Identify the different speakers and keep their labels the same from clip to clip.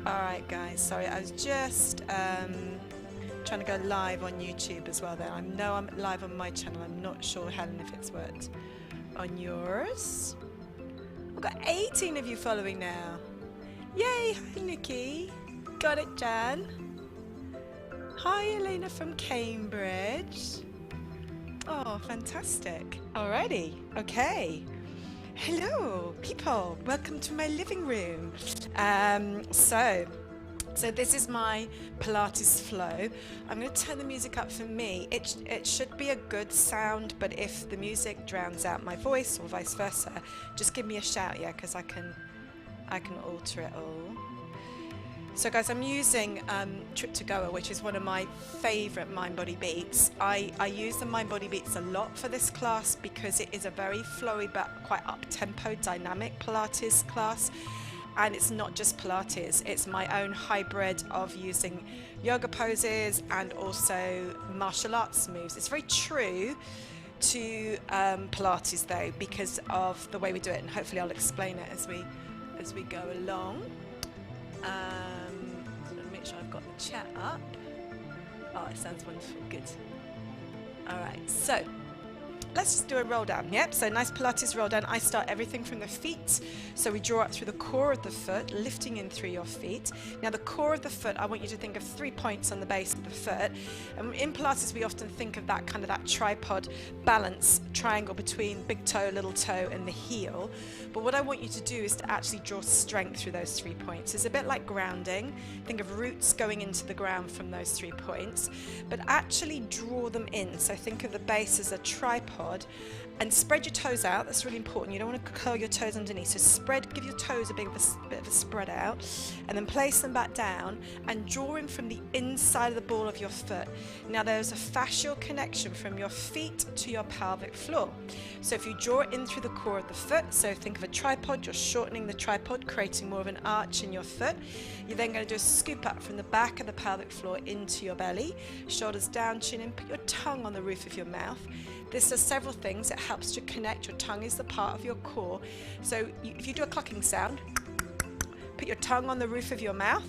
Speaker 1: Alright guys, sorry, I was just trying to go live on YouTube as well there. I know I'm live on my channel, I'm not sure, Helen, if it's worked on yours. I've got 18 of you following now. Yay, hi Nikki. Got it, Jan. Hi Elena from Cambridge. Oh, fantastic. Alrighty, okay. Hello, people. Welcome to my living room. So this is my Pilates Flow. I'm going to turn the music up for me. It should be a good sound, but if the music drowns out my voice or vice versa, just give me a shout, yeah, because I can alter it all. So guys, I'm using Trip to Goa, which is one of my favourite mind body beats. I use the mind body beats a lot for this class because it is a very flowy but quite up-tempo dynamic Pilates class. And it's not just Pilates, it's my own hybrid of using yoga poses and also martial arts moves. It's very true to Pilates though, because of the way we do it, and hopefully I'll explain it as we go along. So make sure I've got the chat up. Oh, it sounds wonderful, good. Alright, so let's just do a roll down. Yep, so nice Pilates roll down. I start everything from the feet. So we draw up through the core of the foot, lifting in through your feet. Now the core of the foot, I want you to think of 3 points on the base of the foot. And in Pilates, we often think of that kind of that tripod balance triangle between big toe, little toe, and the heel. But what I want you to do is to actually draw strength through those 3 points. It's a bit like grounding. Think of roots going into the ground from those 3 points, but actually draw them in. So think of the base as a tripod and spread your toes out. That's really important. You don't want to curl your toes underneath. So spread, give your toes a bit of a spread out, and then place them back down and draw in from the inside of the ball of your foot. Now there's a fascial connection from your feet to your pelvic floor. So if you draw it in through the core of the foot, so think of a tripod, you're shortening the tripod, creating more of an arch in your foot. You're then going to do a scoop up from the back of the pelvic floor into your belly, shoulders down, chin in, put your tongue on the roof of your mouth. This does several things. It helps to connect. Your tongue is the part of your core. So if you do a clucking sound, put your tongue on the roof of your mouth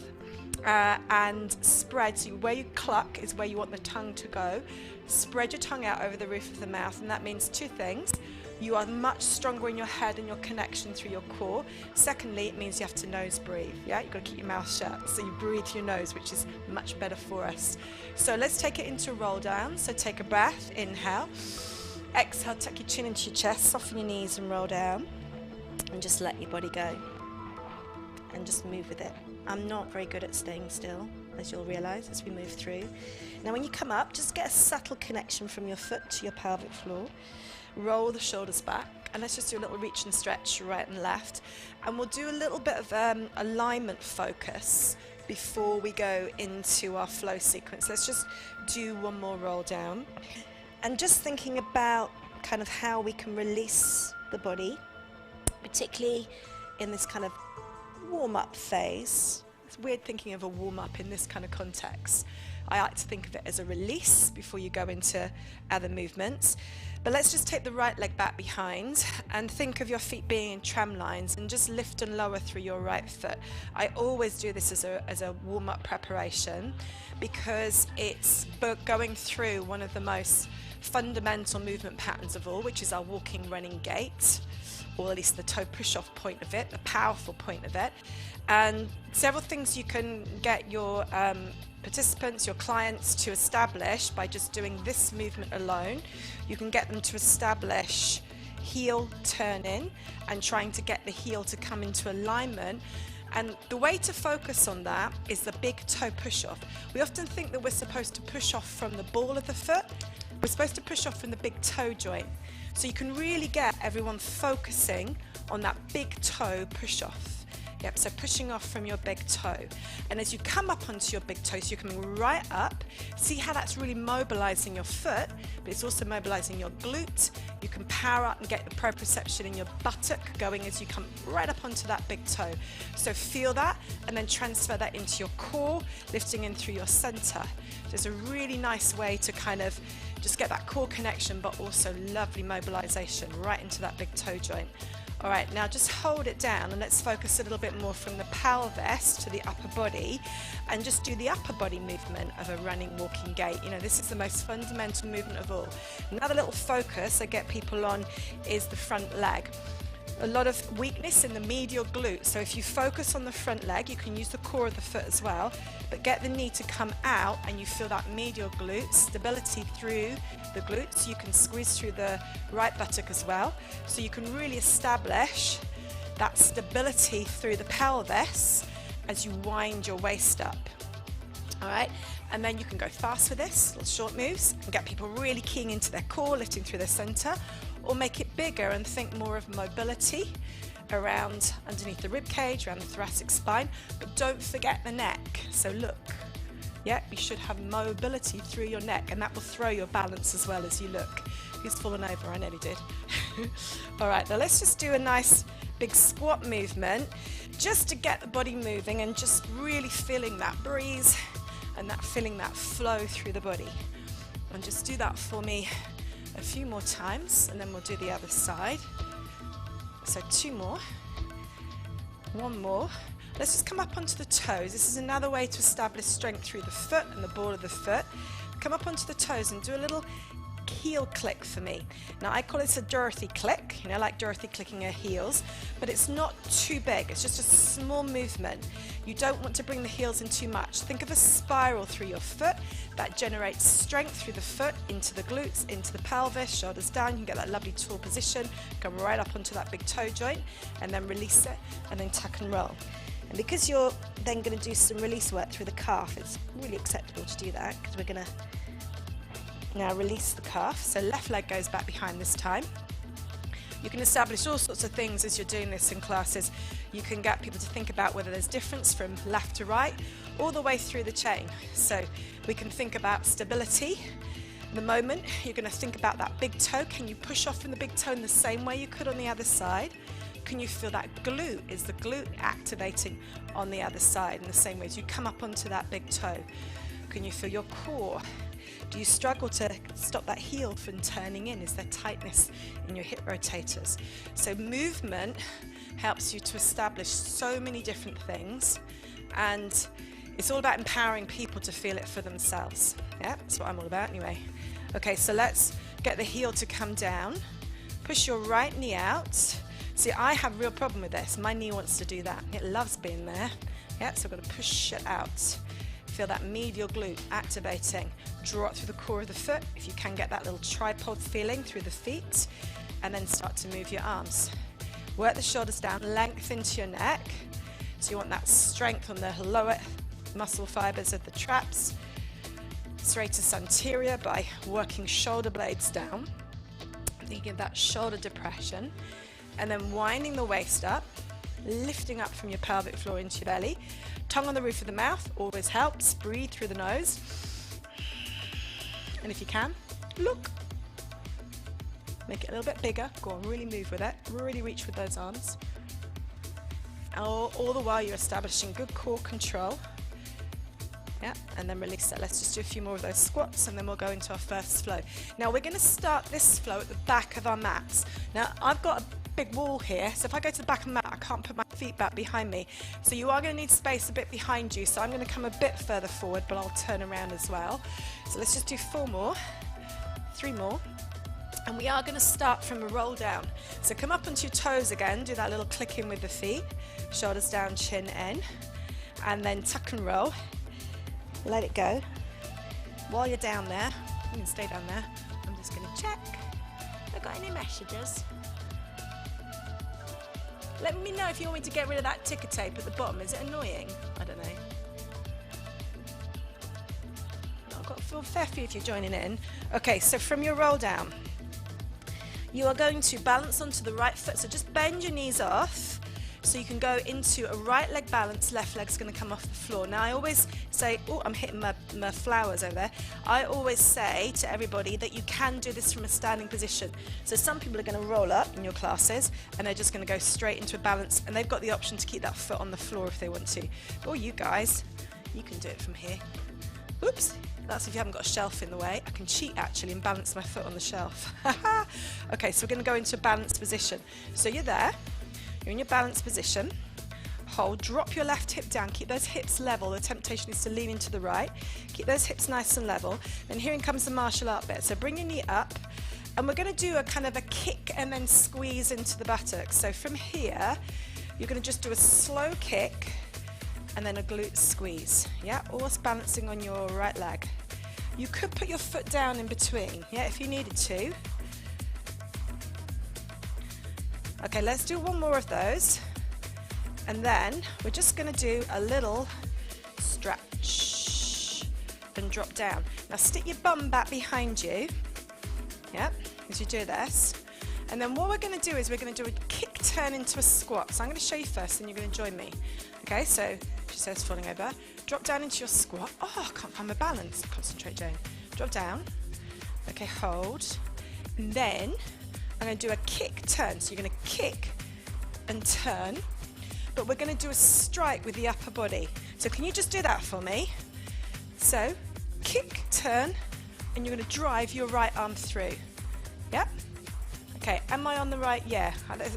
Speaker 1: and spread. So where you cluck is where you want the tongue to go. Spread your tongue out over the roof of the mouth, and that means 2 things. You are much stronger in your head and your connection through your core. Secondly, it means you have to nose breathe. Yeah, you've got to keep your mouth shut. So you breathe through your nose, which is much better for us. So let's take it into roll down. So take a breath, inhale. Exhale, tuck your chin into your chest, soften your knees and roll down. And just let your body go. And just move with it. I'm not very good at staying still, as you'll realise as we move through. Now when you come up, just get a subtle connection from your foot to your pelvic floor. Roll the shoulders back, and let's just do a little reach and stretch right and left, and we'll do a little bit of alignment focus before we go into our flow sequence. Let's just do one more roll down, and just thinking about kind of how we can release the body, particularly in this kind of warm-up phase. It's weird thinking of a warm-up in this kind of context. I like to think of it as a release before you go into other movements. But let's just take the right leg back behind and think of your feet being in tram lines and just lift and lower through your right foot. I always do this as a warm-up preparation because it's going through one of the most fundamental movement patterns of all, which is our walking running gait, or at least the toe push-off point of it, the powerful point of it. And several things you can get your participants, your clients to establish by just doing this movement alone. You can get them to establish heel turn in and trying to get the heel to come into alignment. And the way to focus on that is the big toe push off. We often think that we're supposed to push off from the ball of the foot. We're supposed to push off from the big toe joint. So you can really get everyone focusing on that big toe push off. Yep, so pushing off from your big toe. And as you come up onto your big toe, so you're coming right up, see how that's really mobilizing your foot, but it's also mobilizing your glute. You can power up and get the proprioception in your buttock going as you come right up onto that big toe. So feel that, and then transfer that into your core, lifting in through your center. So it's a really nice way to kind of Just get that core connection, but also lovely mobilization right into that big toe joint. All right, now just hold it down and let's focus a little bit more from the pelvis to the upper body and just do the upper body movement of a running, walking gait. You know, this is the most fundamental movement of all. Another little focus I get people on is the front leg. A lot of weakness in the medial glute, so if you focus on the front leg, you can use the core of the foot as well, but get the knee to come out and you feel that medial glute, stability through the glutes. You can squeeze through the right buttock as well, so you can really establish that stability through the pelvis as you wind your waist up. All right, and then you can go fast with this, little short moves, and get people really keying into their core, lifting through their center, or make it bigger and think more of mobility around underneath the rib cage, around the thoracic spine, but don't forget the neck. So look, yeah, you should have mobility through your neck, and that will throw your balance as well as you look. Who's fallen over? I nearly did. All right, now let's just do a nice big squat movement just to get the body moving and just really feeling that breeze and that feeling that flow through the body. And just do that for me a few more times, and then we'll do the other side. So 2 more, 1 more. Let's just come up onto the toes. This is another way to establish strength through the foot and the ball of the foot. Come up onto the toes and do a little heel click for me. Now I call this a Dorothy click, you know, like Dorothy clicking her heels, but it's not too big, it's just a small movement. You don't want to bring the heels in too much. Think of a spiral through your foot that generates strength through the foot, into the glutes, into the pelvis, shoulders down. You can get that lovely tall position, come right up onto that big toe joint, and then release it, and then tuck and roll. And because you're then going to do some release work through the calf, it's really acceptable to do that, because we're going to now release the calf. So left leg goes back behind this time. You can establish all sorts of things as you're doing this in classes. You can get people to think about whether there's difference from left to right all the way through the chain. So we can think about stability. The moment you're going to think about that big toe, can you push off from the big toe in the same way you could on the other side? Can you feel that glute? Is the glute activating on the other side in the same way as you come up onto that big toe? Can you feel your core? Do you struggle to stop that heel from turning in? Is there tightness in your hip rotators? So movement helps you to establish so many different things, and it's all about empowering people to feel it for themselves. Yeah, that's what I'm all about anyway. Okay, so let's get the heel to come down. Push your right knee out. See, I have a real problem with this. My knee wants to do that. It loves being there. Yeah, so I've got to push it out. Feel that medial glute activating. Draw up through the core of the foot. If you can, get that little tripod feeling through the feet, and then start to move your arms. Work the shoulders down, length into your neck. So you want that strength on the lower muscle fibers of the traps. Serratus anterior by working shoulder blades down. Thinking of that shoulder depression, and then winding the waist up, lifting up from your pelvic floor into your belly. Tongue on the roof of the mouth always helps. Breathe through the nose. And if you can, look. Make it a little bit bigger. Go on, really move with it. Really reach with those arms. All the while you're establishing good core control. Yeah, and then release it. Let's just do a few more of those squats, and then we'll go into our first flow. Now we're going to start this flow at the back of our mats. Now I've got a big wall here, so if I go to the back of the mat, I can't put my feet back behind me. So you are going to need space a bit behind you, so I'm going to come a bit further forward, but I'll turn around as well. So let's just do 4 more, 3 more, and we are going to start from a roll down. So come up onto your toes again, do that little click in with the feet, shoulders down, chin in, and then tuck and roll. Let it go. While you're down there, you can stay down there, I'm just going to check. Have I got any messages? Let me know if you want me to get rid of that ticker tape at the bottom. Is it annoying? I don't know. I've got a full fair few if you're joining in. Okay, so from your roll down, you are going to balance onto the right foot. So just bend your knees off. So you can go into a right leg balance, left leg's going to come off the floor. Now I always say, oh, I'm hitting my flowers over there. I always say to everybody that you can do this from a standing position. So some people are going to roll up in your classes and they're just going to go straight into a balance, and they've got the option to keep that foot on the floor if they want to. But all you guys, you can do it from here. Oops, That's if you haven't got a shelf in the way. I can cheat actually and balance my foot on the shelf. Okay, so we're going to go into a balanced position. So you're there, you're in your balanced position. Hold, drop your left hip down, keep those hips level. The temptation is to lean into the right. Keep those hips nice and level. Then here comes the martial art bit. So bring your knee up, and we're going to do a kind of a kick and then squeeze into the buttocks. So from here, you're going to just do a slow kick and then a glute squeeze. Yeah, always balancing on your right leg. You could put your foot down in between, yeah, if you needed to. Okay, let's do one more of those. And then we're just going to do a little stretch and drop down. Now stick your bum back behind you, yeah, as you do this. And then what we're going to do is we're going to do a kick turn into a squat. So I'm going to show you first and you're going to join me. Okay, so she says falling over. Drop down into your squat. Oh, I can't find my balance. Concentrate, Jane. Drop down. Okay, hold. And then I'm going to do a kick turn. So you're going to kick and turn. But we're going to do a strike with the upper body. So can you just do that for me? So kick, turn, and you're going to drive your right arm through. Yep. Okay, am I on the right? Yeah,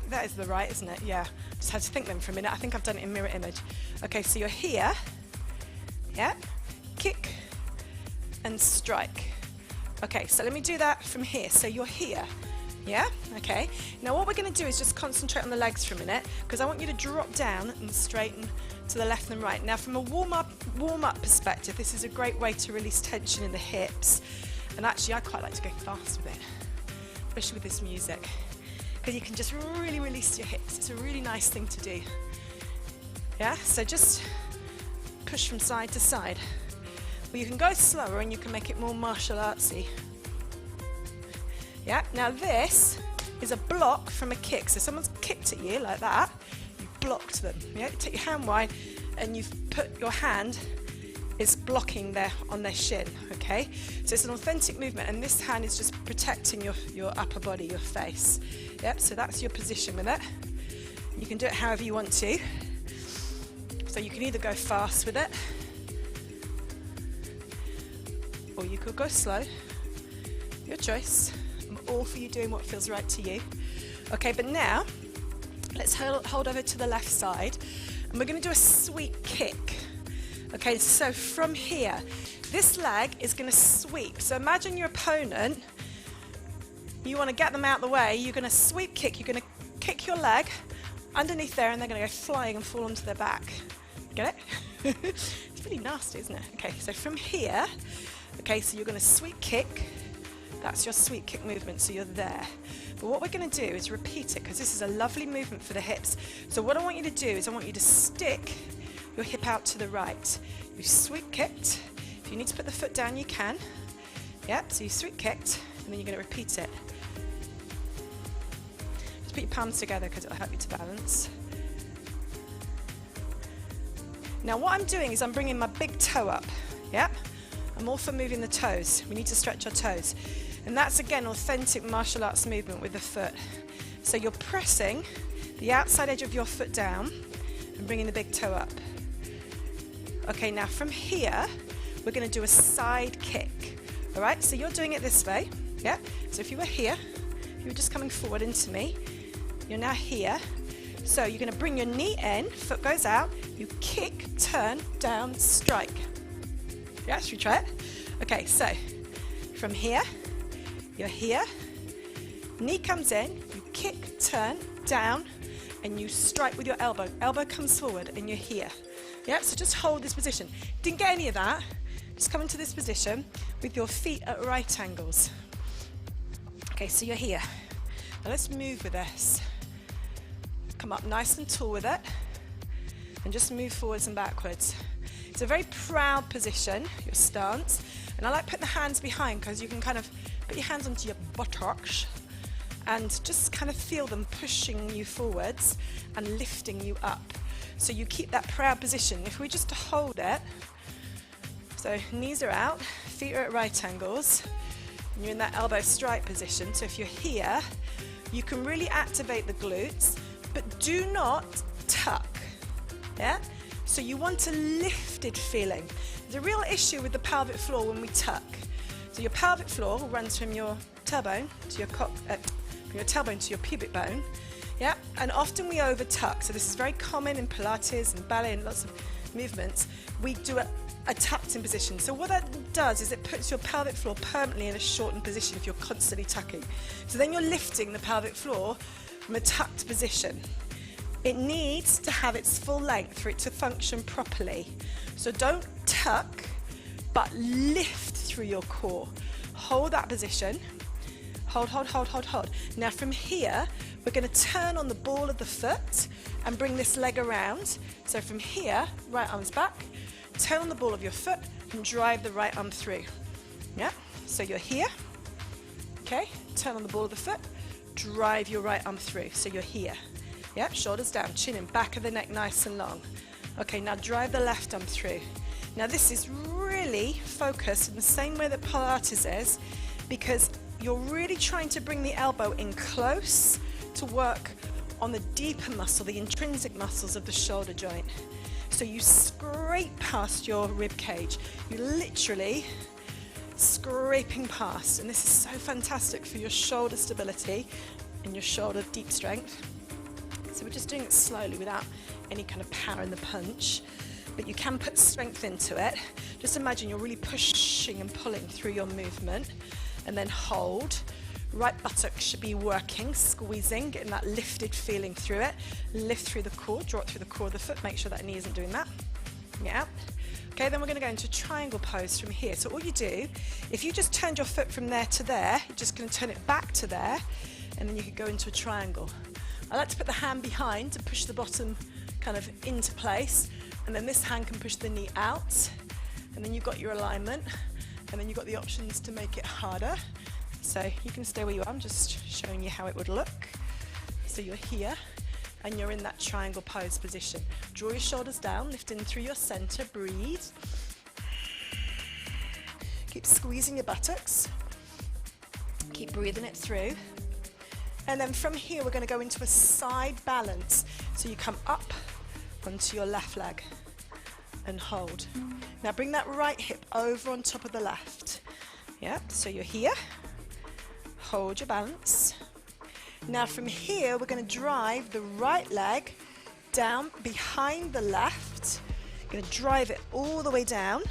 Speaker 1: that is the right, isn't it? Yeah, just had to think then for a minute. I think I've done it in mirror image. Okay, so you're here. Yeah, kick and strike. Okay, so let me do that from here. So you're here. Yeah, okay. Now what we're going to do is just concentrate on the legs for a minute, because I want you to drop down and straighten to the left and right. Now from a warm-up perspective, this is a great way to release tension in the hips. And actually I quite like to go fast with it, especially with this music, because you can just really release your hips. It's a really nice thing to do. Yeah, so just push from side to side. Or you can go slower and you can make it more martial artsy. Yeah, now this is a block from a kick. So someone's kicked at you like that, you blocked them. Yeah, take your hand wide and you've put your hand is blocking on their shin, okay? So it's an authentic movement, and this hand is just protecting your upper body, your face. Yep, so that's your position with it. You can do it however you want to. So you can either go fast with it, or you could go slow. Your choice. I'm all for you doing what feels right to you. Okay, but now let's hold over to the left side, and we're going to do a sweep kick. Okay, so from here, this leg is going to sweep. So imagine your opponent, you want to get them out of the way, you're going to sweep kick, you're going to kick your leg underneath there, and they're going to go flying and fall onto their back. Get it? It's pretty nasty, isn't it? Okay, so from here, okay, so you're going to sweep kick. That's your sweep kick movement, so you're there. But what we're going to do is repeat it, because this is a lovely movement for the hips. So what I want you to do is I want you to stick your hip out to the right. You sweep kicked. If you need to put the foot down, you can. Yep, so you sweep kicked, and then you're going to repeat it. Just put your palms together because it'll help you to balance. Now what I'm doing is I'm bringing my big toe up. Yep, I'm all for moving the toes. We need to stretch our toes. And that's again authentic martial arts movement with the foot. So you're pressing the outside edge of your foot down and bringing the big toe up. Okay, now from here, we're going to do a side kick. All right, so you're doing it this way. Yeah, so if you were here, if you were just coming forward into me, you're now here. So you're going to bring your knee in, foot goes out, you kick, turn, down, strike. Yeah, should we try it? Okay, so from here, you're here, knee comes in, you kick, turn, down, and you strike with your elbow. Elbow comes forward and you're here. Yeah, so just hold this position. Didn't get any of that. Just come into this position with your feet at right angles. Okay, so you're here. Now let's move with this. Come up nice and tall with it, and just move forwards and backwards. It's a very proud position, your stance, and I like putting the hands behind because you can kind of put your hands onto your buttocks and just kind of feel them pushing you forwards and lifting you up. So you keep that proud position. If we just hold it, so knees are out, feet are at right angles, and you're in that elbow strike position. So if you're here, you can really activate the glutes, but do not tuck. Yeah? So you want a lifted feeling. There's a real issue with the pelvic floor when we tuck. So your pelvic floor runs from your tailbone to your from your tailbone to your pubic bone. Yeah, and often we over tuck. So this is very common in Pilates and ballet and lots of movements. We do a tucked in position. So what that does is it puts your pelvic floor permanently in a shortened position if you're constantly tucking. So then you're lifting the pelvic floor from a tucked position. It needs to have its full length for it to function properly. So don't tuck, but lift through your core. Hold that position. Hold, hold, hold, hold, hold. Now from here, we're going to turn on the ball of the foot and bring this leg around. So from here, right arm's back, turn on the ball of your foot and drive the right arm through. Yeah, so you're here. Okay, turn on the ball of the foot, drive your right arm through. So you're here. Yeah, shoulders down, chin in, back of the neck nice and long. Okay, now drive the left arm through. Now this is really focused in the same way that Pilates is, because you're really trying to bring the elbow in close to work on the deeper muscle, the intrinsic muscles of the shoulder joint. So you scrape past your rib cage. You're literally scraping past, and this is so fantastic for your shoulder stability and your shoulder deep strength. So we're just doing it slowly without any kind of power in the punch, but you can put strength into it. Just imagine you're really pushing and pulling through your movement, and then hold. Right buttock should be working, squeezing, getting that lifted feeling through it. Lift through the core, draw it through the core of the foot, make sure that knee isn't doing that. Yeah. Okay, then we're going to go into triangle pose from here. So all you do, if you just turned your foot from there to there, you're just going to turn it back to there, and then you could go into a triangle. I like to put the hand behind to push the bottom kind of into place, and then this hand can push the knee out, and then you've got your alignment, and then you've got the options to make it harder. So you can stay where you are, I'm just showing you how it would look. So you're here, and you're in that triangle pose position. Draw your shoulders down, lift in through your center, breathe. Keep squeezing your buttocks. Keep breathing it through. And then from here, we're going to go into a side balance. So you come up onto your left leg and hold. Now bring that right hip over on top of the left. Yeah, so you're here. Hold your balance. Now from here, we're going to drive the right leg down behind the left. You're going to drive it all the way down.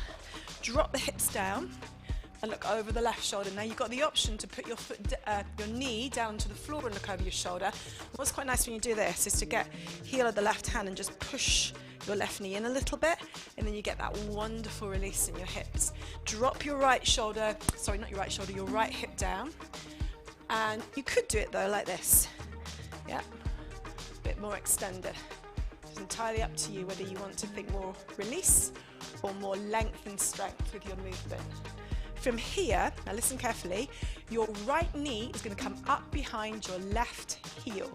Speaker 1: Drop the hips down and look over the left shoulder. Now you've got the option to put your foot, your knee down to the floor and look over your shoulder. What's quite nice when you do this is to get heel of the left hand and just push your left knee in a little bit, and then you get that wonderful release in your hips. Drop your right shoulder, sorry, not your right shoulder, your right hip down. And you could do it though like this. Yeah, a bit more extended. It's entirely up to you whether you want to think more release or more length and strength with your movement. From here, now listen carefully, your right knee is going to come up behind your left heel.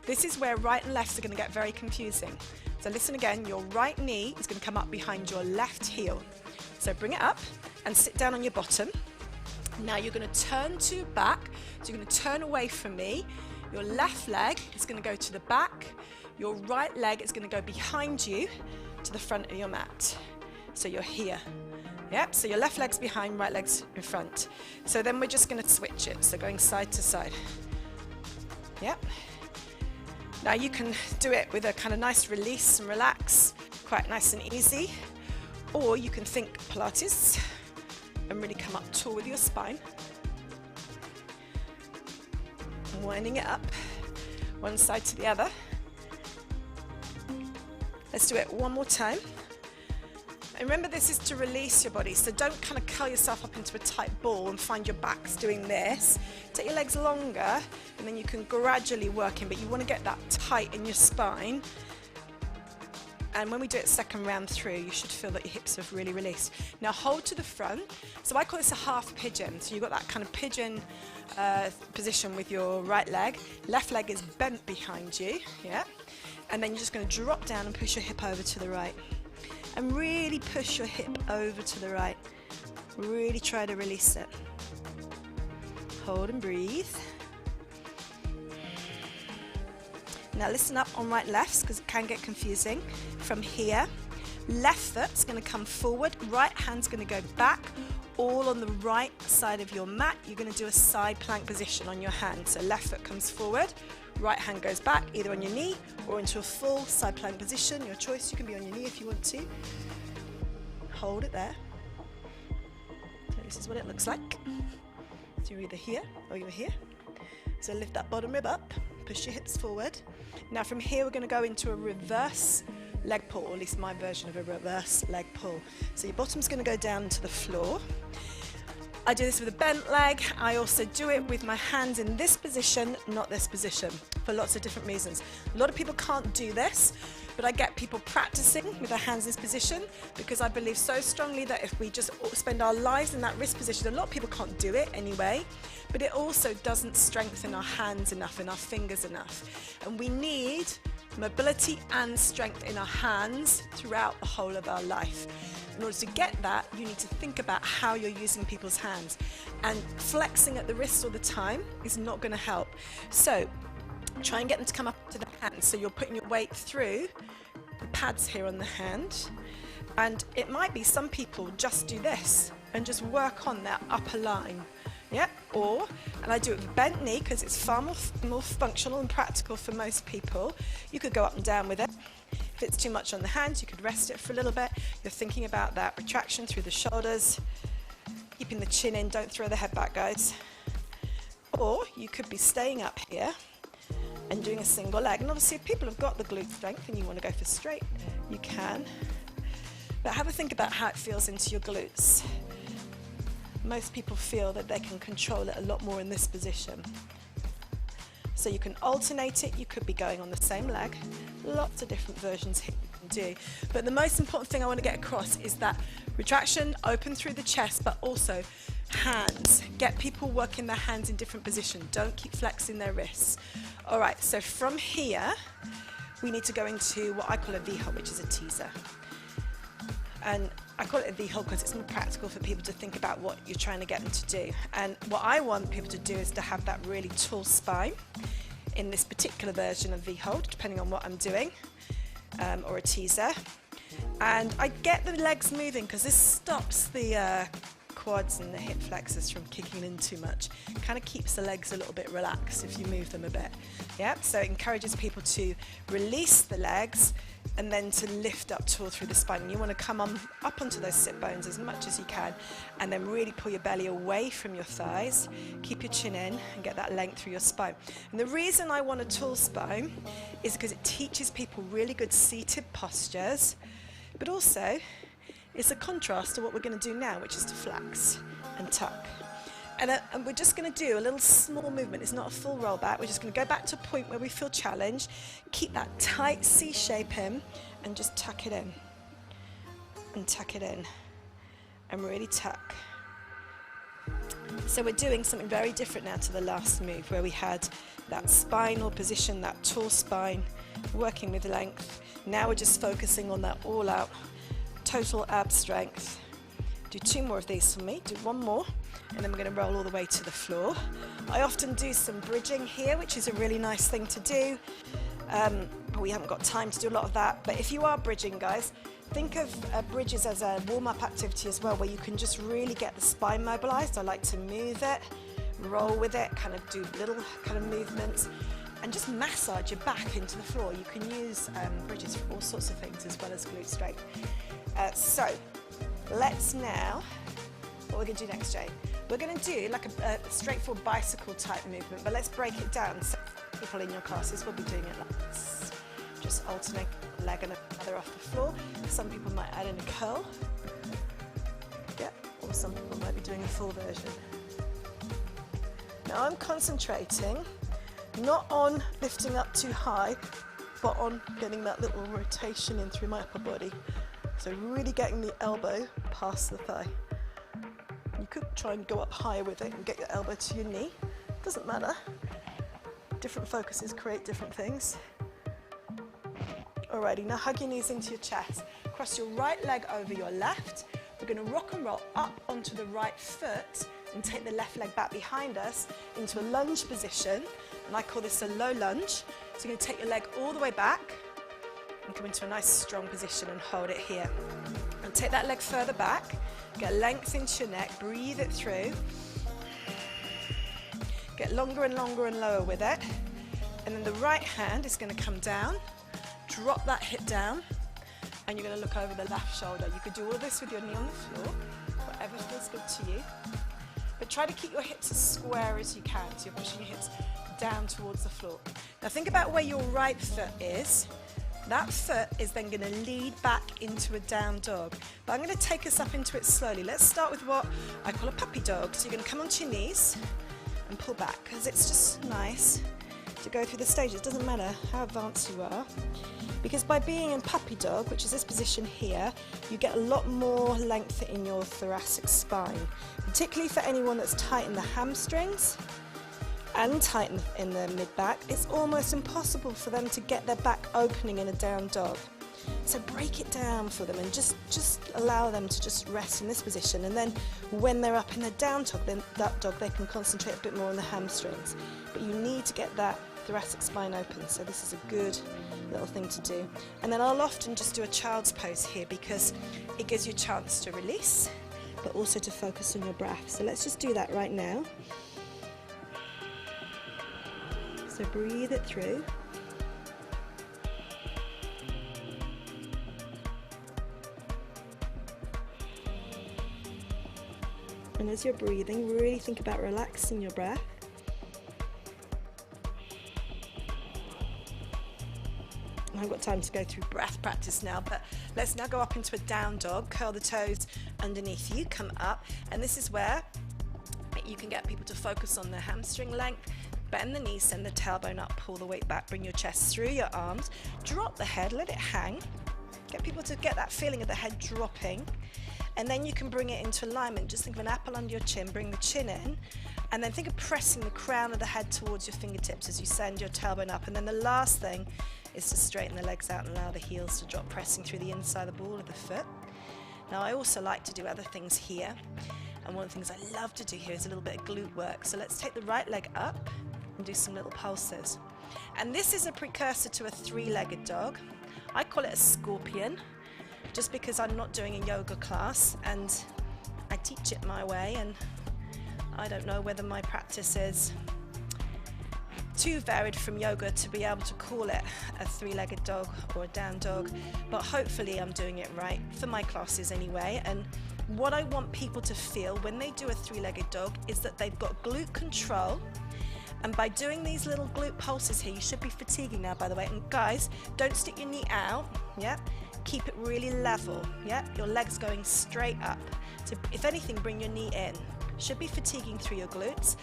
Speaker 1: This is where right and left are going to get very confusing. So listen again, your right knee is going to come up behind your left heel. So bring it up and sit down on your bottom. Now you're going to turn to back, so you're going to turn away from me. Your left leg is going to go to the back. Your right leg is going to go behind you to the front of your mat. So you're here. Yep, so your left leg's behind, right leg's in front. So then we're just going to switch it, so going side to side. Yep. Now you can do it with a kind of nice release and relax, quite nice and easy. Or you can think Pilates and really come up tall with your spine. Winding it up, one side to the other. Let's do it one more time. And remember, this is to release your body, so don't kind of curl yourself up into a tight ball and find your back's doing this. Take your legs longer, and then you can gradually work in, but you want to get that tight in your spine. And when we do it second round through, you should feel that your hips have really released. Now hold to the front. So I call this a half pigeon. So you've got that kind of pigeon position with your right leg. Left leg is bent behind you, yeah? And then you're just going to drop down and push your hip over to the right. And really push your hip over to the right. Really try to release it. Hold and breathe. Now listen up on right and left, because it can get confusing. From here, Left foot's going to come forward, right hand's going to go back, all on the right side of your mat. You're going to do a side plank position on your hand. So left foot comes forward, right hand goes back, either on your knee or into a full side plank position. Your choice, you can be on your knee if you want to. Hold it there. So this is what it looks like. So you're either here or you're here. So lift that bottom rib up, push your hips forward. Now from here we're going to go into a reverse leg pull, or at least my version of a reverse leg pull. So your bottom's going to go down to the floor. I do this with a bent leg. I also do it with my hands in this position, not this position, for lots of different reasons. A lot of people can't do this, but I get people practicing with their hands in this position because I believe so strongly that if we just spend our lives in that wrist position, a lot of people can't do it anyway, but it also doesn't strengthen our hands enough and our fingers enough. And we need mobility and strength in our hands throughout the whole of our life. In order to get that, you need to think about how you're using people's hands. And flexing at the wrist all the time is not going to help. So try and get them to come up to the hands. So you're putting your weight through the pads here on the hand. And it might be some people just do this and just work on that upper line. Yeah, or, and I do it with a bent knee because it's far more functional and practical for most people. You could go up and down with it. If it's too much on the hands, you could rest it for a little bit. You're thinking about that retraction through the shoulders, keeping the chin in, don't throw the head back, guys. Or you could be staying up here and doing a single leg. And obviously if people have got the glute strength and you want to go for straight, you can. But have a think about how it feels into your glutes. Most people feel that they can control it a lot more in this position. So you can alternate it, you could be going on the same leg. Lots of different versions here you can do. But the most important thing I want to get across is that retraction, open through the chest, but also hands. Get people working their hands in different positions. Don't keep flexing their wrists. All right, so from here, we need to go into what I call a V-hold, which is a teaser. And I call it a V-hold because it's more practical for people to think about what you're trying to get them to do. And what I want people to do is to have that really tall spine in this particular version of V-hold, depending on what I'm doing, or a teaser. And I get the legs moving because this stops the quads and the hip flexors from kicking in too much. Kind of keeps the legs a little bit relaxed if you move them a bit. Yeah, so it encourages people to release the legs and then to lift up tall through the spine. And you want to come on up onto those sit bones as much as you can, and then really pull your belly away from your thighs. Keep your chin in and get that length through your spine. And the reason I want a tall spine is because it teaches people really good seated postures, but also it's a contrast to what we're going to do now, which is to flex and tuck. And we're just going to do a little small movement. It's not a full roll back. We're just going to go back to a point where we feel challenged. Keep that tight C shape in and just tuck it in. And tuck it in. And really tuck. So we're doing something very different now to the last move where we had that spinal position, that tall spine, working with length. Now we're just focusing on that all out, total ab strength. Do 2 more of these for me. Do 1 more. And then we're going to roll all the way to the floor. I often do some bridging here, which is a really nice thing to do. But we haven't got time to do a lot of that. But if you are bridging, guys, think of bridges as a warm-up activity as well, where you can just really get the spine mobilized. I like to move it, roll with it, kind of do little kind of movements, and just massage your back into the floor. You can use bridges for all sorts of things as well as glute strength. So let's now, what we're going to do next, Jane? We're going to do like a straightforward bicycle type movement, but let's break it down. So people in your classes will be doing it like this. Just alternate a leg and another off the floor. Some people might add in a curl. Yeah, or some people might be doing a full version. Now I'm concentrating not on lifting up too high, but on getting that little rotation in through my upper body. So really getting the elbow past the thigh. You could try and go up higher with it and get your elbow to your knee. Doesn't matter. Different focuses create different things. Alrighty, now hug your knees into your chest. Cross your right leg over your left. We're going to rock and roll up onto the right foot and take the left leg back behind us into a lunge position. And I call this a low lunge. So you're going to take your leg all the way back and come into a nice strong position and hold it here. And take that leg further back, get length into your neck, breathe it through. Get longer and longer and lower with it. And then the right hand is going to come down, drop that hip down, and you're going to look over the left shoulder. You could do all this with your knee on the floor, whatever feels good to you. But try to keep your hips as square as you can, so you're pushing your hips down towards the floor. Now think about where your right foot is. That foot is then going to lead back into a down dog. But I'm going to take us up into it slowly. Let's start with what I call a puppy dog. So you're going to come onto your knees and pull back, because it's just nice to go through the stages. It doesn't matter how advanced you are, because by being in puppy dog, which is this position here, you get a lot more length in your thoracic spine, particularly for anyone that's tight in the hamstrings and tight in the mid-back. It's almost impossible for them to get their back opening in a down dog. So break it down for them and just allow them to just rest in this position, and then when they're up in the down dog, then that dog, they can concentrate a bit more on the hamstrings. But you need to get that thoracic spine open, so this is a good little thing to do. And then I'll often just do a child's pose here, because it gives you a chance to release but also to focus on your breath. So let's just do that right now. So breathe it through. And as you're breathing, really think about relaxing your breath. I haven't got time to go through breath practice now, but let's now go up into a down dog. Curl the toes underneath you, come up, and this is where you can get people to focus on their hamstring length. Bend the knees, send the tailbone up, pull the weight back, bring your chest through your arms, drop the head, let it hang. Get people to get that feeling of the head dropping. And then you can bring it into alignment. Just think of an apple under your chin, bring the chin in, and then think of pressing the crown of the head towards your fingertips as you send your tailbone up. And then the last thing is to straighten the legs out and allow the heels to drop, pressing through the inside of the ball of the foot. Now I also like to do other things here, and one of the things I love to do here is a little bit of glute work. So let's take the right leg up and do some little pulses. And this is a precursor to a three-legged dog. I call it a scorpion, just because I'm not doing a yoga class and I teach it my way, and I don't know whether my practice is too varied from yoga to be able to call it a three-legged dog or a down dog, but hopefully I'm doing it right for my classes anyway. And what I want people to feel when they do a three-legged dog is that they've got glute control, and by doing these little glute pulses here, you should be fatiguing now, by the way. And guys, don't stick your knee out, yeah? Keep it really level, yeah? Your legs going straight up. So if anything, bring your knee in. Should be fatiguing through your glutes.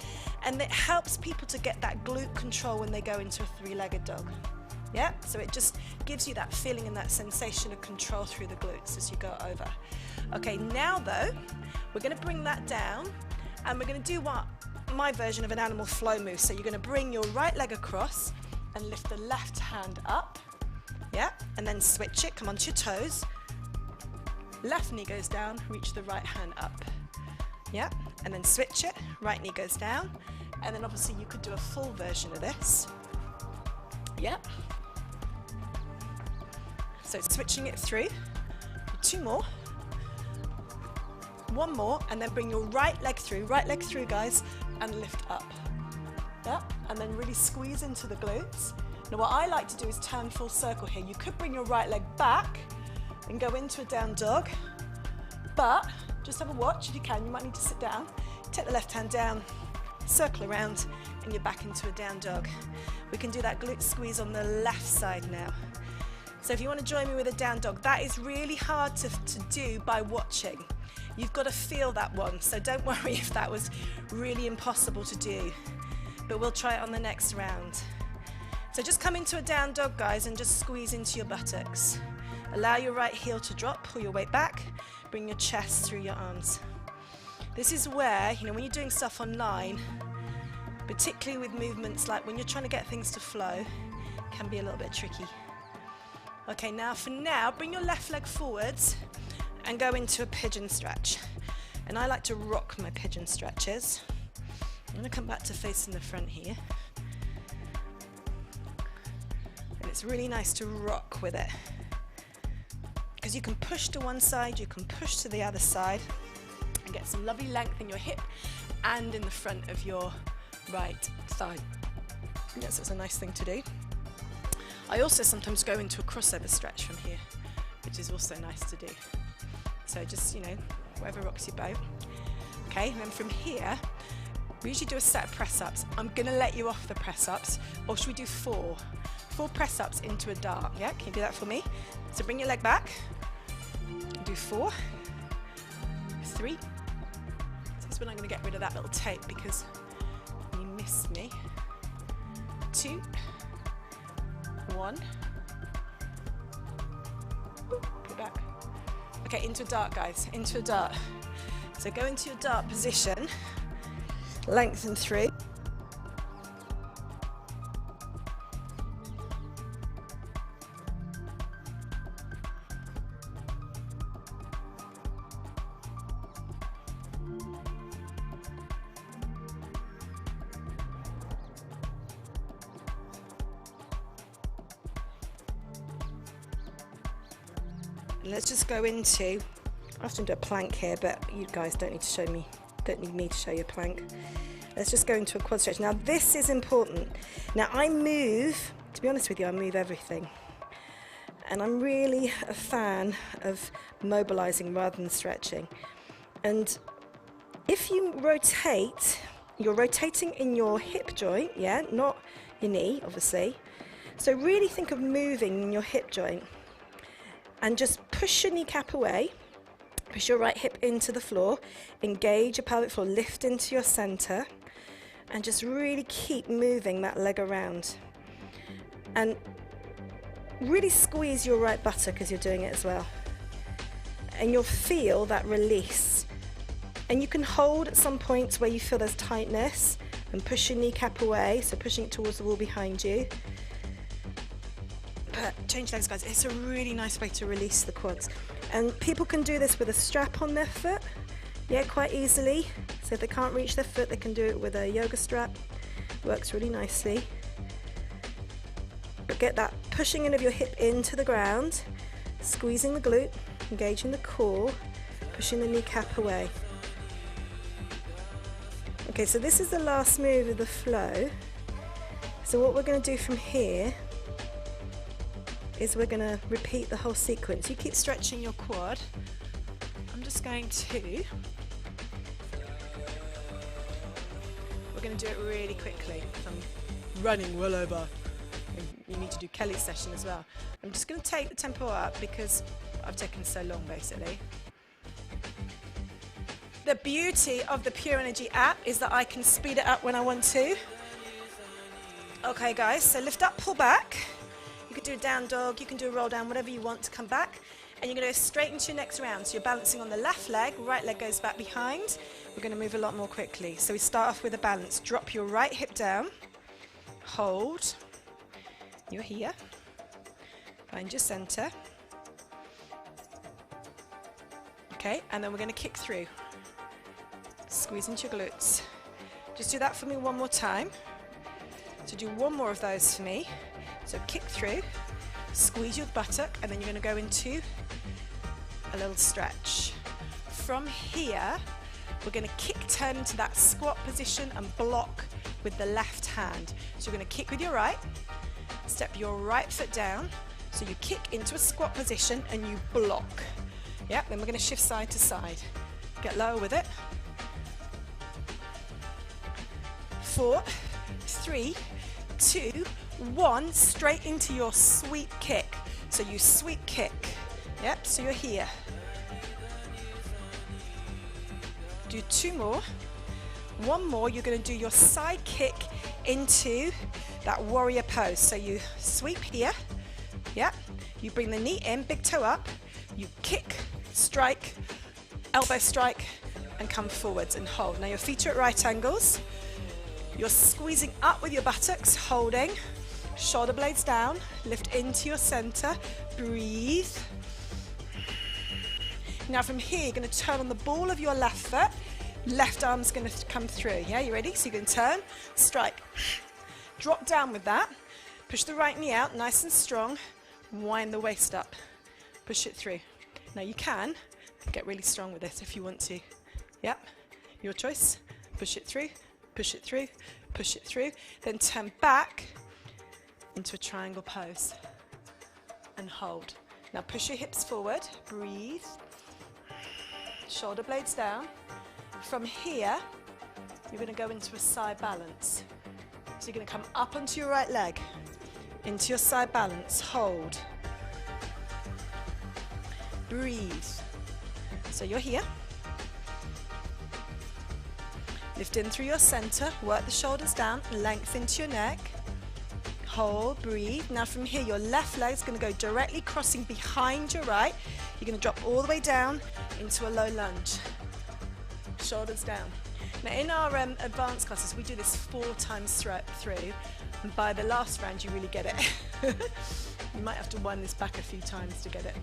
Speaker 1: And it helps people to get that glute control when they go into a three-legged dog. Yeah? So it just gives you that feeling and that sensation of control through the glutes as you go over. Okay, now though, we're gonna bring that down, and we're gonna do what my version of an animal flow move. So you're gonna bring your right leg across and lift the left hand up. Yeah, and then switch it, come onto your toes. Left knee goes down, reach the right hand up. Yeah, and then switch it, right knee goes down. And then obviously you could do a full version of this. Yeah. So switching it through, two more. One more, and then bring your right leg through guys, and lift up. Yeah, and then really squeeze into the glutes. Now what I like to do is turn full circle here. You could bring your right leg back and go into a down dog, but just have a watch if you can. You might need to sit down. Take the left hand down, circle around, and you're back into a down dog. We can do that glute squeeze on the left side now. So if you want to join me with a down dog, that is really hard to do by watching. You've got to feel that one, so don't worry if that was really impossible to do, but we'll try it on the next round. So just come into a down dog, guys, and just squeeze into your buttocks. Allow your right heel to drop, pull your weight back, bring your chest through your arms. This is where, when you're doing stuff online, particularly with movements like when you're trying to get things to flow, can be a little bit tricky. Okay, now bring your left leg forwards and go into a pigeon stretch. And I like to rock my pigeon stretches. I'm going to come back to facing the front here. And it's really nice to rock with it. because you can push to one side, you can push to the other side, and get some lovely length in your hip and in the front of your right thigh. Yes, it's a nice thing to do. I also sometimes go into a crossover stretch from here, which is also nice to do. So just, you know, whatever rocks your boat. Okay, and then from here, we usually do a set of press-ups. I'm gonna let you off the press-ups, or should we do 4? 4 press-ups into a dart, yeah? Can you do that for me? So bring your leg back, do 4, 3. This is when I'm gonna get rid of that little tape because you missed me. 2, 1. Put it back. Okay, into a dart, guys, into a dart. So go into your dart position, lengthen through. Let's just go into, I often do a plank here, but you guys don't need to show me, don't need me to show you a plank. Let's just go into a quad stretch. Now this is important. Now I move, to be honest with you, I move everything. And I'm really a fan of mobilizing rather than stretching. And if you rotate, you're rotating in your hip joint, yeah, not your knee, obviously. So really think of moving in your hip joint. And just push your kneecap away, push your right hip into the floor, engage your pelvic floor, lift into your center, and just really keep moving that leg around. And really squeeze your right buttock as you're doing it as well. And you'll feel that release. And you can hold at some points where you feel there's tightness and push your kneecap away, so pushing it towards the wall behind you. Change legs, guys. It's a really nice way to release the quads. And people can do this with a strap on their foot, yeah, quite easily. So if they can't reach their foot, they can do it with a yoga strap. Works really nicely. But get that pushing in of your hip into the ground, squeezing the glute, engaging the core, pushing the kneecap away. Okay, so this is the last move of the flow. So what we're going to do from here is we're going to repeat the whole sequence. You keep stretching your quad. I'm just going to, we're going to do it really quickly. I'm running well over. You need to do Kelly's session as well. I'm just going to take the tempo up because I've taken so long basically. The beauty of the Pure Energy app is that I can speed it up when I want to. Okay guys, so lift up, pull back. You can do a down dog, you can do a roll down, whatever you want to come back. And you're going to go straight into your next round. So you're balancing on the left leg, right leg goes back behind. We're going to move a lot more quickly. So we start off with a balance. Drop your right hip down, hold, you're here, find your center. Okay, and then we're going to kick through. Squeeze into your glutes. Just do that for me one more time. So do one more of those for me. So kick through, squeeze your buttock, and then you're going to go into a little stretch. From here, we're going to kick, turn into that squat position and block with the left hand. So you're going to kick with your right, step your right foot down, so you kick into a squat position and you block. Yeah, then we're going to shift side to side. Get lower with it. 4, 3, 2, 1, straight into your sweep kick. So you sweep kick. Yep, so you're here. Do 2 more. 1 more, you're going to do your side kick into that warrior pose. So you sweep here. Yep. You bring the knee in, big toe up. You kick, strike, elbow strike, and come forwards and hold. Now your feet are at right angles. You're squeezing up with your buttocks, holding. Shoulder blades down, lift into your center, breathe. Now from here, you're going to turn on the ball of your left foot. Left arm's going to come through. Yeah, you ready? So you're going to turn, strike, drop down with that. Push the right knee out, nice and strong. Wind the waist up. Push it through. Now you can get really strong with this if you want to. Yep, your choice. Push it through, push it through, push it through. Then turn back into a triangle pose and hold. Now push your hips forward, breathe. Shoulder blades down. From here, you're going to go into a side balance. So you're going to come up onto your right leg, into your side balance, hold. Breathe. So you're here. Lift in through your center, work the shoulders down, length into your neck. Hold, breathe. Now from here, your left leg is going to go directly crossing behind your right. You're going to drop all the way down into a low lunge. Shoulders down. Now in our advanced classes, we do this 4 times through, and by the last round, you really get it. You might have to wind this back a few times to get it.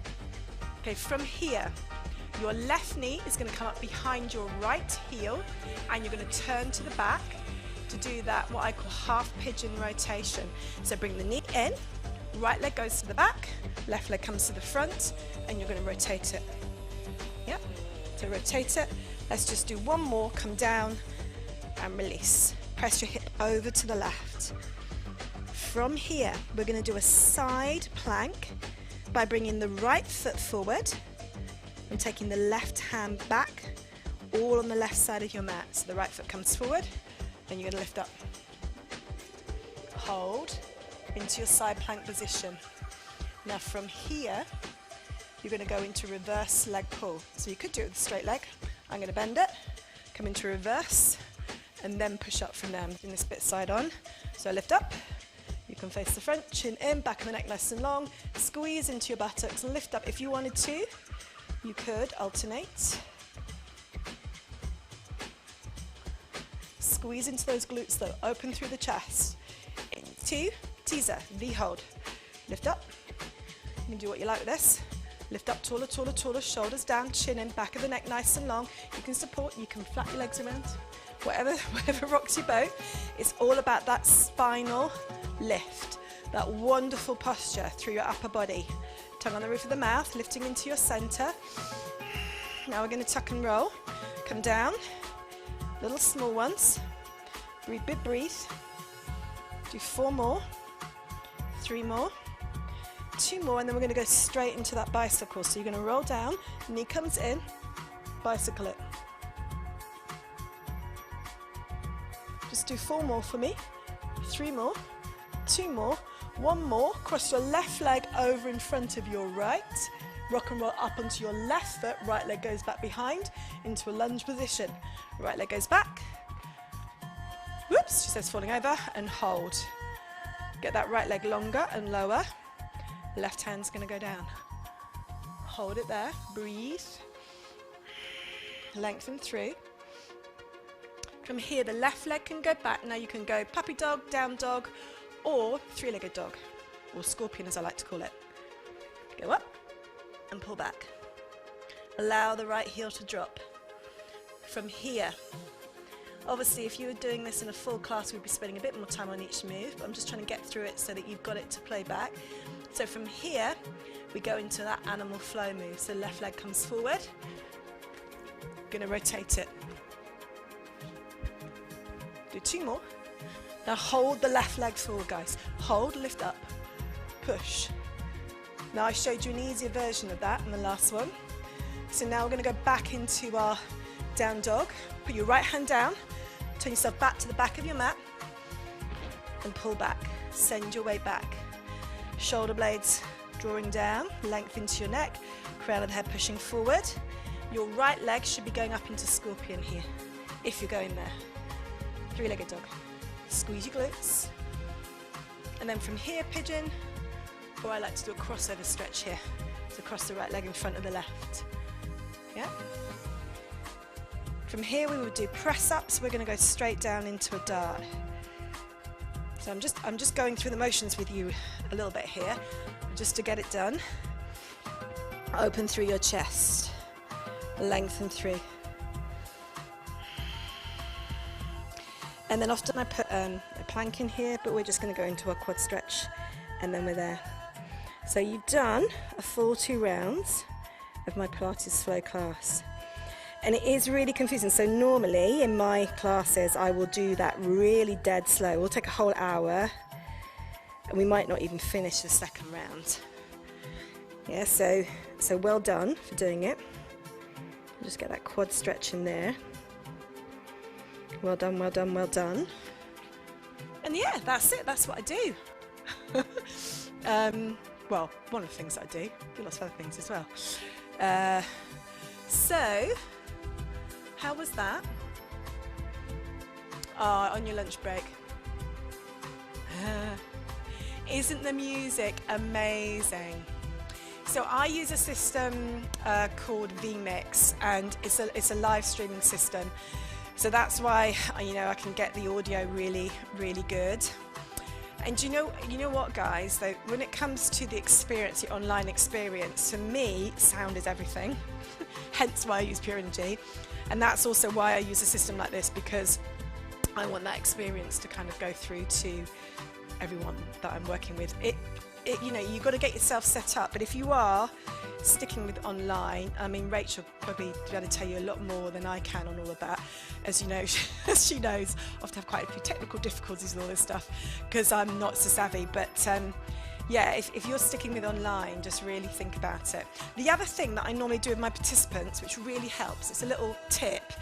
Speaker 1: Okay, from here, your left knee is going to come up behind your right heel, and you're going to turn to the back to do that, what I call half pigeon rotation. So bring the knee in, right leg goes to the back, left leg comes to the front, and you're going to rotate it. Yep, so rotate it. Let's just do one more, come down and release. Press your hip over to the left. From here, we're going to do a side plank by bringing the right foot forward and taking the left hand back, all on the left side of your mat. So the right foot comes forward, and you're going to lift up. Hold into your side plank position. Now from here, you're going to go into reverse leg pull. So you could do it with a straight leg. I'm going to bend it, come into reverse, and then push up from there. I'm doing this bit side on. So lift up. You can face the front, chin in, back of the neck nice and long. Squeeze into your buttocks and lift up. If you wanted to, you could alternate. Squeeze into those glutes though, open through the chest. Into teaser, V-hold. Lift up. You can do what you like with this. Lift up, taller, taller, taller, shoulders down, chin in, back of the neck nice and long. You can support, you can flap your legs around, whatever rocks your boat. It's all about that spinal lift, that wonderful posture through your upper body. Tongue on the roof of the mouth, lifting into your center. Now we're going to tuck and roll. Come down, little small ones. Breathe, breathe. Do 4 more, 3 more. 2 more, and then we're going to go straight into that bicycle. So you're going to roll down, knee comes in, bicycle it. Just do 4 more for me, 3 more, 2 more, 1 more. Cross your left leg over in front of your right. Rock and roll up onto your left foot, right leg goes back behind into a lunge position. Right leg goes back. Whoops, she says falling over, and hold. Get that right leg longer and lower. Left hand's going to go down. Hold it there. Breathe. Lengthen through. From here, the left leg can go back. Now you can go puppy dog, down dog, or 3-legged dog, or scorpion as I like to call it. Go up and pull back. Allow the right heel to drop. From here, obviously if you were doing this in a full class, we'd be spending a bit more time on each move, but I'm just trying to get through it so that you've got it to play back. So from here, we go into that animal flow move. So left leg comes forward. Going to rotate it. Do 2 more. Now hold the left leg forward, guys. Hold, lift up, push. Now I showed you an easier version of that in the last one. So now we're going to go back into our down dog. Put your right hand down, turn yourself back to the back of your mat, and pull back. Send your way back. Shoulder blades drawing down, length into your neck, crown of the head pushing forward. Your right leg should be going up into scorpion here, if you're going there. 3-legged dog. Squeeze your glutes. And then from here, pigeon, or I like to do a crossover stretch here. So cross the right leg in front of the left. Yeah? From here, we would do press ups. We're going to go straight down into a dart. So I'm just going through the motions with you a little bit here, just to get it done. Open through your chest, lengthen through. And then often I put a plank in here, but we're just going to go into a quad stretch, and then we're there. So you've done a full 2 rounds, of my Pilates Flow class. And it is really confusing. So normally in my classes, I will do that really dead slow. We'll take a whole hour and we might not even finish the second round. Yeah, so well done for doing it. Just get that quad stretch in there. Well done, well done, well done. And yeah, that's it. That's what I do. Well, one of the things I do lots of other things as well. So, how was that? On your lunch break. Isn't the music amazing? So I use a system called vMix, and it's a live streaming system. So that's why I can get the audio really, really good. And you know what, guys? Though, when it comes to the experience, the online experience, for me, sound is everything. Hence why I use Pure Energy, and that's also why I use a system like this, because I want that experience to kind of go through to everyone that I'm working with. You've got to get yourself set up, but if you are sticking with online, I mean, Rachel probably be able to tell you a lot more than I can on all of that. As you know, as she knows, I often have quite a few technical difficulties and all this stuff because I'm not so savvy. But yeah, if you're sticking with online, just really think about it. The other thing that I normally do with my participants, which really helps, it's a little tip,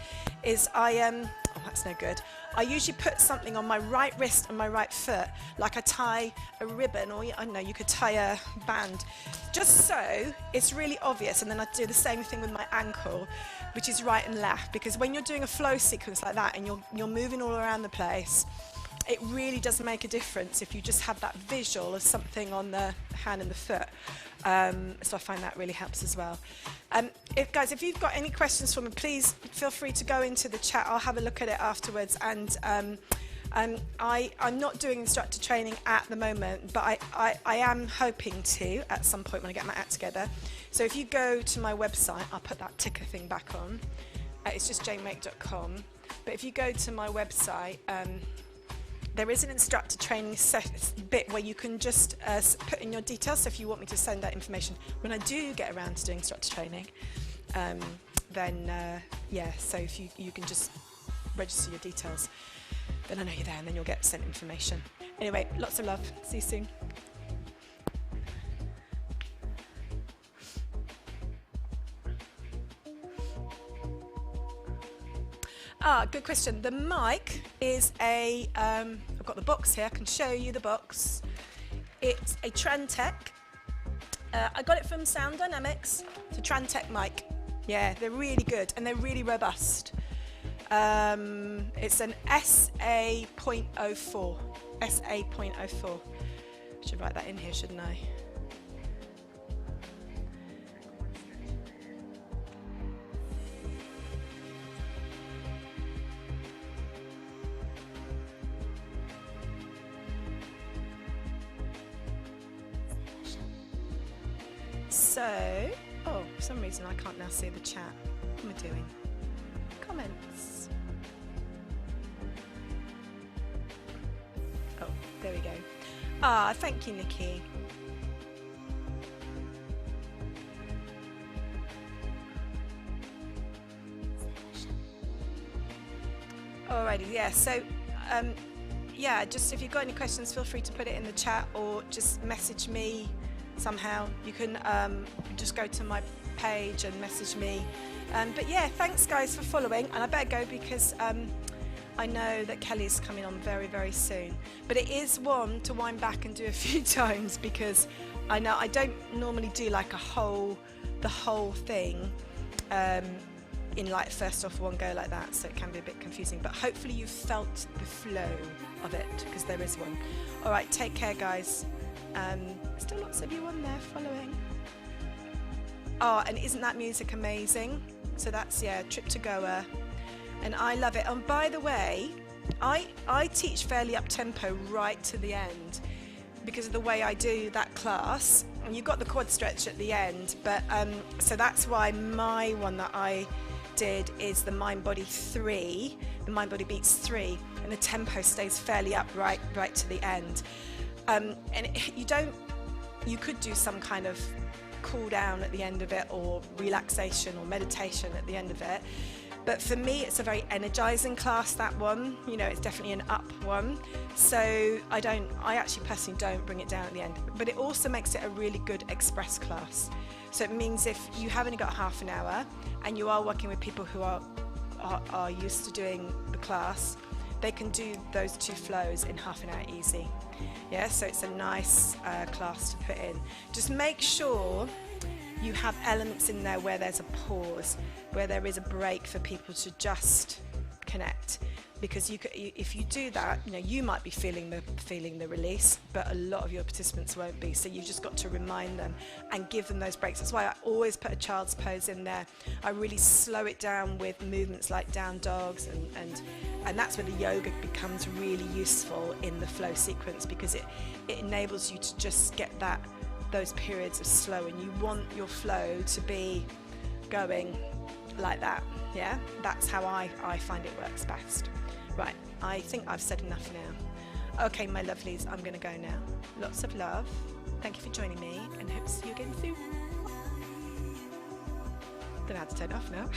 Speaker 1: is oh, that's no good. I usually put something on my right wrist and my right foot, like I tie a ribbon, or I don't know, you could tie a band, just so it's really obvious. And then I do the same thing with my ankle, which is right and left, because when you're doing a flow sequence like that and you're moving all around the place, it really does make a difference if you just have that visual of something on the hand and the foot. So I find that really helps as well. Guys, if you've got any questions for me, please feel free to go into the chat. I'll have a look at it afterwards. And I'm not doing instructor training at the moment, but I am hoping to at some point when I get my act together. So if you go to my website, I'll put that ticker thing back on. It's just janemake.com. But if you go to my website, there is an instructor training bit where you can just put in your details. So if you want me to send that information when I do get around to doing instructor training, then yeah, so if you can just register your details, then I know you're there and then you'll get sent information. Anyway, lots of love. See you soon. Good question. The mic is I've got the box here. I can show you the box. It's a Trantec. I got it from Sound Dynamics. It's a Trantec mic. Yeah, they're really good and they're really robust. It's an SA.04. SA.04. Should write that in here, shouldn't I? So, for some reason I can't now see the chat. What am I doing? Comments. Oh, there we go. Thank you, Nikki. Alrighty, yeah, so, yeah, just if you've got any questions, feel free to put it in the chat or just message me somehow. You can just go to my page and message me. But yeah, thanks guys for following, and I better go because I know that Kelly's coming on very, very soon. But it is one to wind back and do a few times, because I know I don't normally do like the whole thing in like first off one go like that, so it can be a bit confusing, but hopefully you've felt the flow of it, because there is one. All right, take care guys. Still lots of you on there following. And isn't that music amazing? So that's, yeah, Trip to Goa, and I love it. And by the way, I teach fairly up tempo right to the end because of the way I do that class, and you've got the quad stretch at the end, but so that's why my one that I did is the Mind Body 3, the Mind Body Beats 3, and the tempo stays fairly up right to the end. And you could do some kind of cool down at the end of it, or relaxation or meditation at the end of it. But for me, it's a very energizing class, that one. You know, it's definitely an up one. So I actually personally don't bring it down at the end. But it also makes it a really good express class. So it means if you have only got half an hour and you are working with people who are used to doing the class, they can do those 2 flows in half an hour easy. Yeah, so it's a nice class to put in. Just make sure you have elements in there where there's a pause, where there is a break for people to just connect. Because if you do that, you know, you might be feeling the release, but a lot of your participants won't be. So you've just got to remind them and give them those breaks. That's why I always put a child's pose in there. I really slow it down with movements like down dogs, and that's where the yoga becomes really useful in the flow sequence, because it enables you to just get those periods of slow, and you want your flow to be going like that. Yeah, that's how I find it works best. Right, I think I've said enough now. Okay, my lovelies, I'm going to go now. Lots of love. Thank you for joining me, and hope to see you again soon. Don't know how to turn it off now.